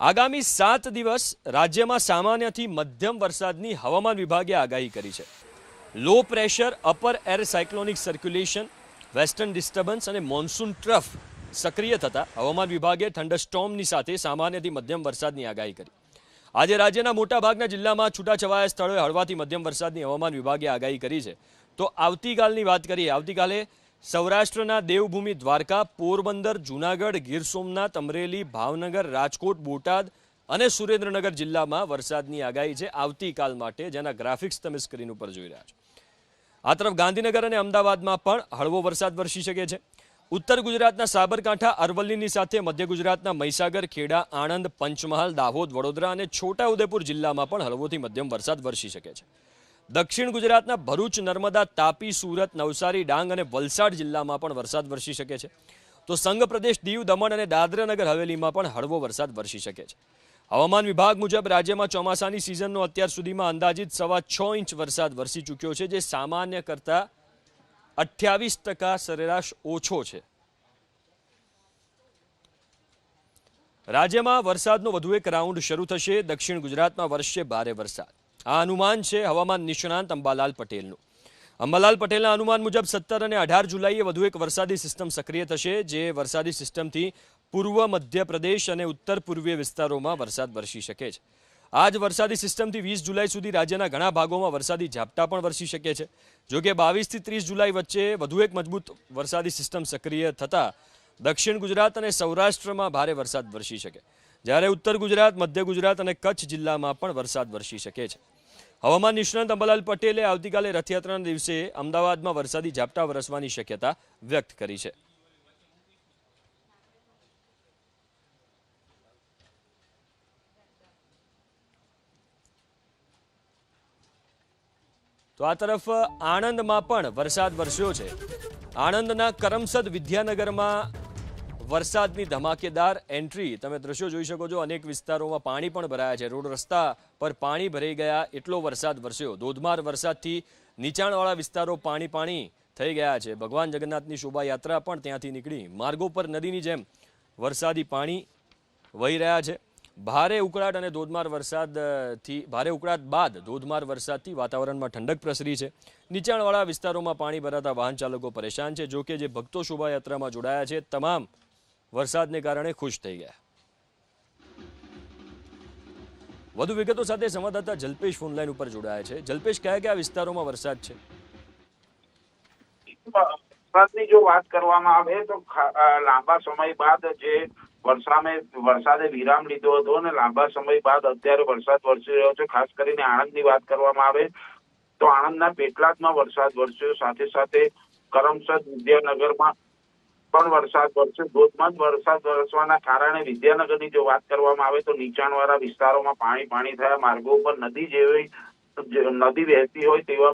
આગામી 7 દિવસ રાજ્યમાં સામાન્યથી મધ્યમ વરસાદની હવામાન વિભાગે આગાહી કરી છે। Low pressure, upper air cyclonic circulation, western disturbance અને મોન્સૂન ટ્રફ સક્રિય થતા હવામાન વિભાગે થંડરસ્ટોર્મની સાથે સામાન્યથી મધ્યમ વરસાદની આગાહી કરી। આજે રાજ્યના મોટાભાગના જિલ્લામાં છૂટાછવાયા સ્થળોએ હળવાથી મધ્યમ વરસાદની હવામાન વિભાગે આગાહી કરી છે। તો આવતીકાલની વાત કરીએ, આવતીકાલે સૌરાષ્ટ્રના દેવભૂમિ દ્વારકા, પોરબંદર, જૂનાગઢ, ગીર સોમનાથ, અમરેલી, ભાવનગર, રાજકોટ, બોટાદ અને સુરેન્દ્રનગર જિલ્લામાં વરસાદની આગાહી છે આવતીકાલ માટે, જેના ગ્રાફિક્સ તમે સ્ક્રીન ઉપર જોઈ રહ્યા છો। આ તરફ ગાંધીનગર અને અમદાવાદમાં પણ હળવો વરસાદ વરસી શકે છે। ઉત્તર ગુજરાતના સાબરકાંઠા, અરવલ્લીની સાથે મધ્ય ગુજરાતના મહીસાગર, ખેડા, આણંદ, પંચમહાલ, દાહોદ, વડોદરા અને છોટાઉદેપુર જિલ્લામાં પણ હળવોથી મધ્યમ વરસાદ વરસી શકે છે। દક્ષિણ ગુજરાતના ભરૂચ, નર્મદા, તાપી, સુરત, નવસારી, ડાંગ અને વલસાડ જિલ્લામાં પણ વરસાદ વરસી શકે છે। તો સંઘ પ્રદેશ દીવ, દમણ અને દાદરા નગર હવેલીમાં પણ હળવો વરસાદ વરસી શકે છે। હવામાન વિભાગ મુજબ રાજ્યમાં ચોમાસાની સિઝનનો અત્યાર સુધીમાં અંદાજિત 6.25 ઇંચ વરસાદ વરસી ચૂક્યો છે, જે સામાન્ય કરતાં 28% સરેરાશ ઓછો છે। રાજ્યમાં વરસાદનો વધુ એક રાઉન્ડ શરૂ થશે। દક્ષિણ ગુજરાતમાં વરસશે ભારે વરસાદ, આ અનુમાન છે હવામાન નિષ્ણાંત અંબાલાલ પટેલનું। અંબાલાલ પટેલના અનુમાન મુજબ 17 અને 18 જુલાઈએ વધુ એક વરસાદી સિસ્ટમ સક્રિય થશે, જે વરસાદી સિસ્ટમથી પૂર્વ મધ્યપ્રદેશ અને ઉત્તર પૂર્વીય વિસ્તારોમાં વરસાદ વરસી શકે છે। આ જ વરસાદી સિસ્ટમથી 20 જુલાઈ સુધી રાજ્યના ઘણા ભાગોમાં વરસાદી ઝાપટા પણ વરસી શકે છે। જોકે 22 થી 30 જુલાઈ વચ્ચે વધુ એક મજબૂત વરસાદી સિસ્ટમ સક્રિય થતા દક્ષિણ ગુજરાત અને સૌરાષ્ટ્રમાં ભારે વરસાદ વરસી શકે, જ્યારે ઉત્તર ગુજરાત, મધ્ય ગુજરાત અને કચ્છ જિલ્લામાં પણ વરસાદ વરસી શકે છે। હવામાન નિષ્ણાંત અંબાલાલ પટેલે આવતીકાલે રથયાત્રાના દિવસે અમદાવાદમાં વરસાદી ઝાપટા વરસવાની શક્યતા વ્યક્ત કરી છે। તો આ તરફ આણંદમાં પણ વરસાદ વરસ્યો છે। આણંદના કરમસદ વિદ્યાનગરમાં વરસાદની ધમાકેદાર એન્ટ્રી, તમે દ્રશ્યો જોઈ શકો છો। અનેક વિસ્તારોમાં પાણી પણ ભરાયા છે, રોડ રસ્તા પર પાણી ભરાઈ ગયા, એટલો વરસાદ વરસ્યો। ધોધમાર વરસાદથી નીચાણવાળા વિસ્તારો પાણી થઈ ગયા છે। ભગવાન જગન્નાથની શોભાયાત્રા પણ ત્યાંથી નીકળી માર્ગો પર નદીની જેમ વરસાદી પાણી વહી રહ્યા છે। ભારે ઉકળાટ બાદ ધોધમાર વરસાદથી વાતાવરણમાં ઠંડક પ્રસરી છે। નીચાણવાળા વિસ્તારોમાં પાણી ભરાતા વાહન ચાલકો પરેશાન છે। જોકે જે ભક્તો શોભાયાત્રામાં જોડાયા છે, તમામ વરસાદને કારણે ખુશ થઈ ગયા। વધુ વિગતો સાથે સંવાદદાતા જલ્પેશ ફોનલાઈન ઉપર જોડાયા છે। જલ્પેશ, કયા વિસ્તારોમાં વરસાદ છે? વરસાદની જો વાત કરવામાં આવે તો લાંબા સમય બાદ જે વરસાદે વિરામ લીધો હતો અને લાંબા સમય બાદ અત્યારે વરસાદ વરસી રહ્યો છે। ખાસ કરીને આણંદની વાત કરવામાં આવે તો આણંદના પેટલાદમાં વરસાદ વરસ્યો, સાથે સાથે કરમસદ, વિદ્યાનગરમાં પણ વરસાદ વરસ્યો। ધોધમાર વરસાદ વરસવાના કારણે વિદ્યાનગરની જો વાત કરવામાં આવે તો નીચાણવાળા વિસ્તારોમાં પાણી થયા, માર્ગો ઉપર નદી વહેતી હોય તેવા